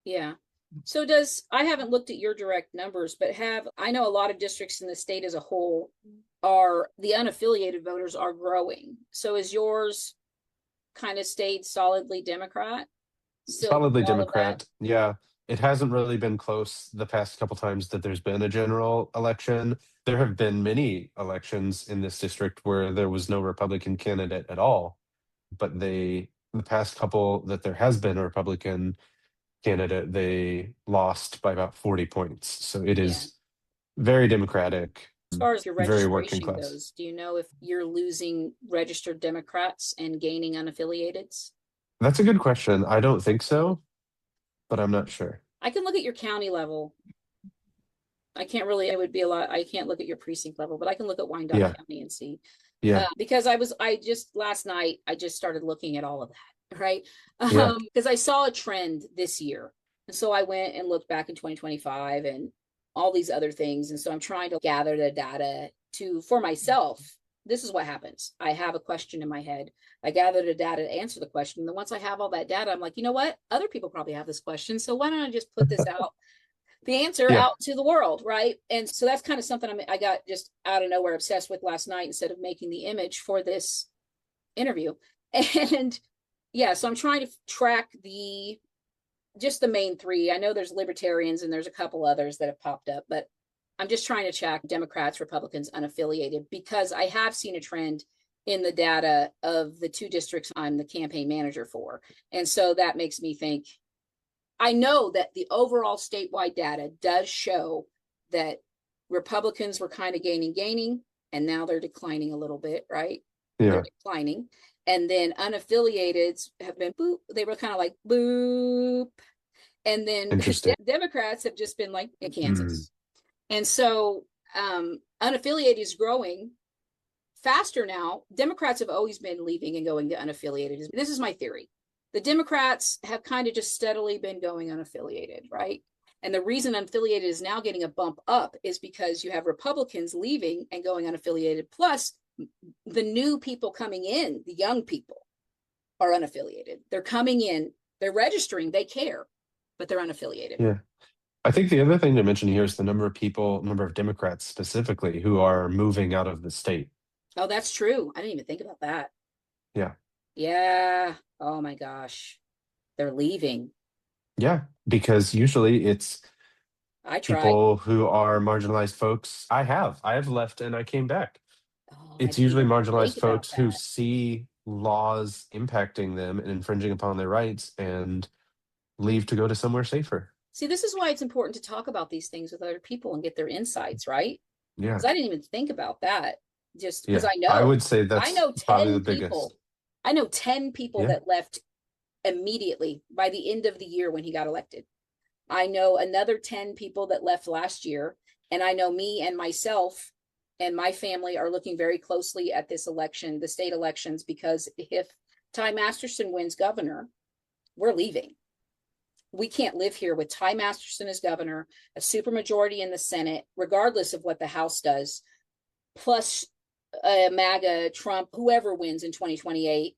Yeah. So I haven't looked at your direct numbers, but I know a lot of districts in the state as a whole are the unaffiliated voters are growing. So is yours kind of stayed solidly Democrat still Solidly through all of that? Democrat. Yeah. It hasn't really been close the past couple times that there's been a general election. There have been many elections in this district where there was no Republican candidate at all, but the past couple that there has been a Republican candidate, they lost by about 40 points. So it Yeah. is very Democratic, As far as your very working registration class. goes, do you know if you're losing registered Democrats and gaining unaffiliateds? That's a good question. I don't think so, but I'm not sure. I can look at your county level. I can't really, it would be a lot. I can't look at your precinct level, but I can look at Wyandotte Yeah. County and see. Yeah. Because last night, I just started looking at all of that, right? Yeah. Because I saw a trend this year. And so I went and looked back in 2025 and all these other things. And so I'm trying to gather the data for myself. This is what happens. I have a question in my head. I gather the data to answer the question. And then once I have all that data, I'm like, you know what? Other people probably have this question. So why don't I just put this out, the answer Yeah. out to the world, right? And so that's kind of something I got just out of nowhere obsessed with last night instead of making the image for this interview. And yeah, so I'm trying to track just the main three. I know there's libertarians and there's a couple others that have popped up, but I'm just trying to track Democrats, Republicans, unaffiliated, because I have seen a trend in the data of the two districts I'm the campaign manager for. And so that makes me think, I know that the overall statewide data does show that Republicans were kind of gaining, and now they're declining a little bit, right? They're Yeah. declining. And then unaffiliated have been boop. They were kind of like boop. And then Interesting. Democrats have just been like in Mm. Kansas. And so unaffiliated is growing faster now. Democrats have always been leaving and going to unaffiliated. This is my theory. The Democrats have kind of just steadily been going unaffiliated, right? And the reason unaffiliated is now getting a bump up is because you have Republicans leaving and going unaffiliated. Plus, the new people coming in, the young people, are unaffiliated. They're coming in, they're registering, they care, but they're unaffiliated. Yeah. I think the other thing to mention here is the number of Democrats specifically who are moving out of the state. Oh, that's true. I didn't even think about that. Yeah. Yeah. Oh my gosh. They're leaving. Yeah. Because usually it's I tried. people who are marginalized folks. I have left and I came back. Oh, I It's didn't usually even think marginalized about folks who that. see laws impacting them and infringing upon their rights and leave to go to somewhere safer. See, this is why it's important to talk about these things with other people and get their insights, right? Yeah. Because I didn't even think about that. Just because Yeah. I would say I that's know probably 10 the people. biggest. I know 10 people Yeah. that left immediately by the end of the year when he got elected. I know another 10 people that left last year. And I know me and myself and my family are looking very closely at this election, the state elections, because if Ty Masterson wins governor, we're leaving. We can't live here with Ty Masterson as governor, a supermajority in the Senate, regardless of what the House does, plus MAGA, Trump, whoever wins in 2028.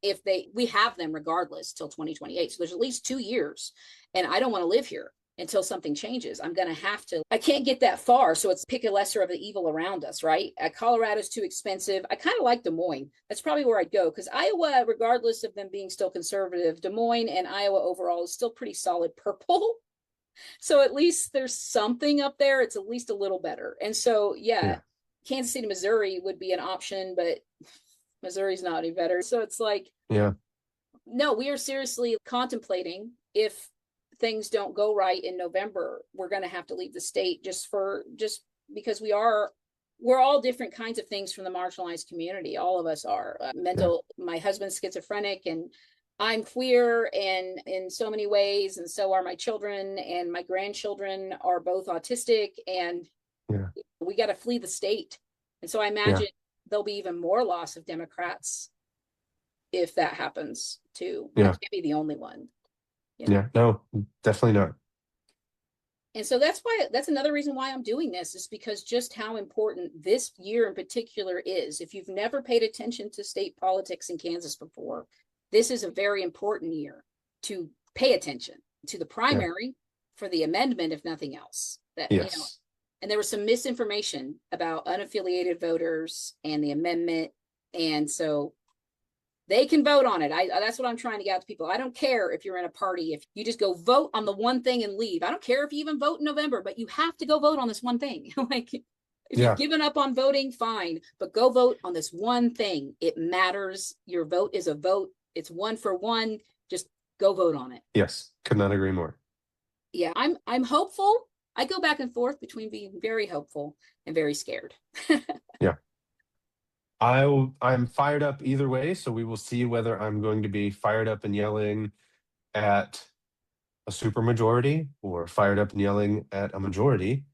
We have them regardless till 2028. So there's at least 2 years, and I don't want to live here until something changes. I'm going to have to. I can't get that far, so it's pick a lesser of the evil around us, right? Colorado's too expensive. I kind of like Des Moines. That's probably where I'd go because Iowa, regardless of them being still conservative, Des Moines and Iowa overall is still pretty solid purple. So at least there's something up there. It's at least a little better. And so, yeah, Yeah. Kansas City, Missouri would be an option, but Missouri's not any better. So it's like, Yeah. no, we are seriously contemplating if things don't go right in November, we're going to have to leave the state just because we're all different kinds of things from the marginalized community. All of us are Yeah. my husband's schizophrenic and I'm queer and in so many ways. And so are my children and my grandchildren are both autistic and Yeah. we got to flee the state. And so I Yeah. imagine there'll be even more loss of Democrats if that happens too. I Yeah. can't be the only one, you know. Yeah. No, definitely not. And so that's another reason why I'm doing this is because just how important this year in particular is. If you've never paid attention to state politics in Kansas before, this is a very important year to pay attention to the Yeah. primary for the amendment, if nothing else. That, Yes. and there was some misinformation about unaffiliated voters and the amendment. And so they can vote on it. That's what I'm trying to get out to people. I don't care if you're in a party, if you just go vote on the one thing and leave. I don't care if you even vote in November, but you have to go vote on this one thing. Like, if Yeah. you've given up on voting, fine, but go vote on this one thing. It matters. Your vote is a vote. It's one for one. Just go vote on it. Yes. Could not agree more. Yeah, I'm hopeful. I go back and forth between being very hopeful and very scared. Yeah. I'm fired up either way, so we will see whether I'm going to be fired up and yelling at a supermajority or fired up and yelling at a majority,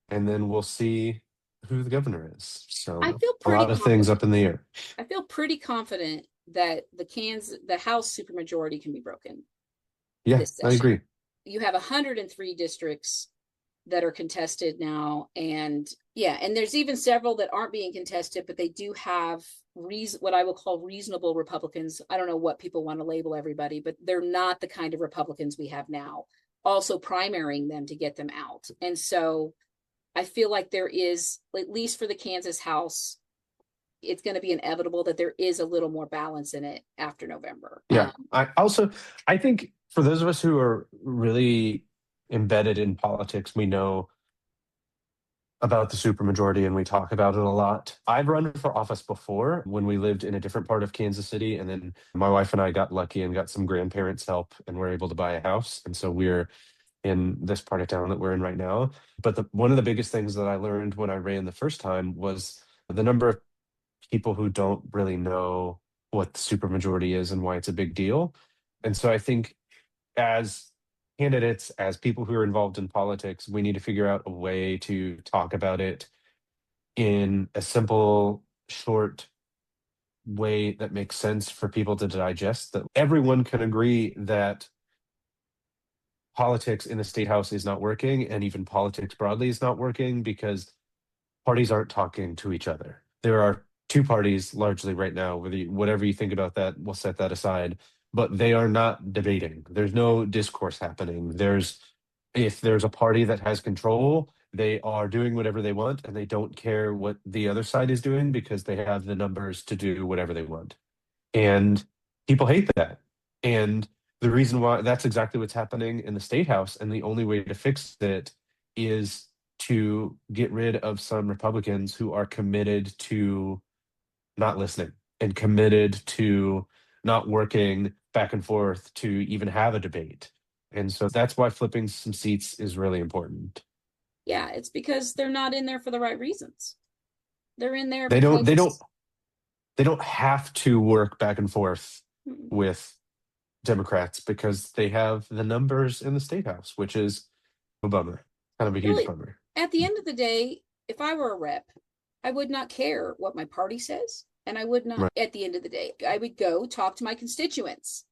and then we'll see who the governor is. So I feel a pretty lot of things up in the air. I feel pretty confident that the House supermajority can be broken Yeah, this I session. agree. You have 103 districts that are contested now, and there's even several that aren't being contested, but they do have what I will call reasonable Republicans. I don't know what people want to label everybody, but they're not the kind of Republicans we have now, also primarying them to get them out. And so I feel like there is, at least for the Kansas House, it's going to be inevitable that there is a little more balance in it after November. Yeah. I think for those of us who are really embedded in politics, we know about the supermajority and we talk about it a lot. I've run for office before when we lived in a different part of Kansas City, and then my wife and I got lucky and got some grandparents' help and were able to buy a house. And so we're in this part of town that we're in right now. But one of the biggest things that I learned when I ran the first time was the number of people who don't really know what the supermajority is and why it's a big deal. And so I think as candidates, as people who are involved in politics, we need to figure out a way to talk about it in a simple, short way that makes sense for people to digest, that everyone can agree that politics in the state house is not working, and even politics broadly is not working because parties aren't talking to each other. There are two parties largely right now, whatever you think about that, we'll set that aside, but they are not debating. There's no discourse happening. If there's a party that has control, they are doing whatever they want and they don't care what the other side is doing because they have the numbers to do whatever they want. And people hate that. And the reason why that's exactly what's happening in the state house, and the only way to fix it is to get rid of some Republicans who are committed to not listening and committed to not working back and forth to even have a debate. And so that's why flipping some seats is really important. Yeah, it's because they're not in there for the right reasons. They're in there They because don't have to work back and forth Mm. with Democrats because they have the numbers in the state house, which is a bummer, kind of a huge Really, bummer. at the end of the day, if I were a rep, I would not care what my party says. And I would not, Right. at the end of the day, I would go talk to my constituents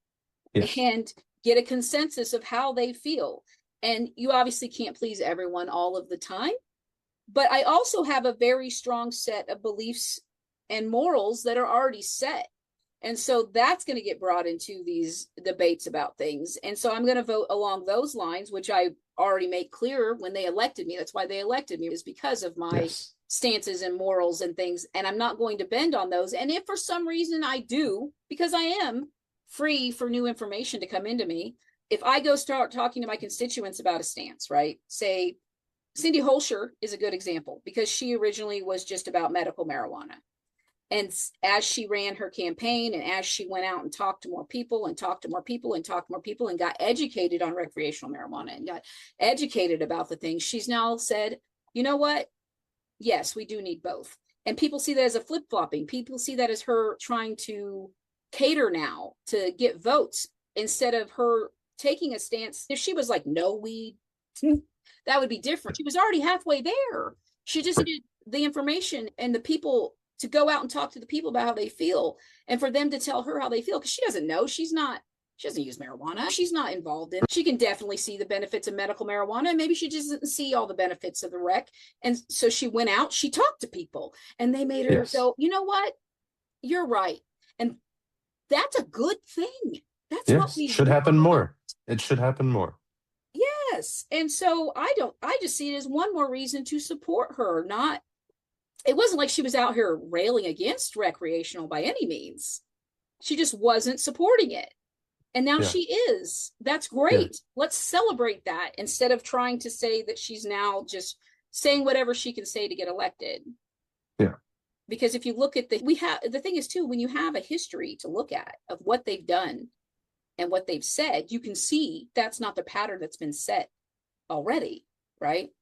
Yes. and get a consensus of how they feel. And you obviously can't please everyone all of the time. But I also have a very strong set of beliefs and morals that are already set. And so that's going to get brought into these debates about things. And so I'm going to vote along those lines, which I already made clear when they elected me. That's why they elected me, is because of my Yes. stances and morals and things. And I'm not going to bend on those. And if for some reason I do, because I am free for new information to come into me, if I go start talking to my constituents about a stance, right? Say, Cindy Holscher is a good example because she originally was just about medical marijuana. And as she ran her campaign and as she went out and talked to more people and talked to more people and talked to more people and got educated on recreational marijuana and got educated about the things, she's now said, you know what? Yes, we do need both. And people see that as a flip-flopping. People see that as her trying to cater now to get votes instead of her taking a stance. If she was like, no weed, that would be different. She was already halfway there. She just needed the information and the people to go out and talk to the people about how they feel and for them to tell her how they feel, because she doesn't know. She doesn't use marijuana. She's not involved in it. She can definitely see the benefits of medical marijuana. And maybe she just doesn't see all the benefits of the rec. And so she went out, she talked to people and they made her go, you know what? You're right. And that's a good thing. That's what we should happen more. It should happen more. Yeah. Yes. And so I just see it as one more reason to support her. Not, it wasn't like she was out here railing against recreational by any means. She just wasn't supporting it. And now Yeah. she is. That's Yeah. great. Let's celebrate that instead of trying to say that she's now just saying whatever she can say to get elected. Yeah. Because if you look at the thing is too, when you have a history to look at of what they've done and what they've said, you can see that's not the pattern that's been set already, right?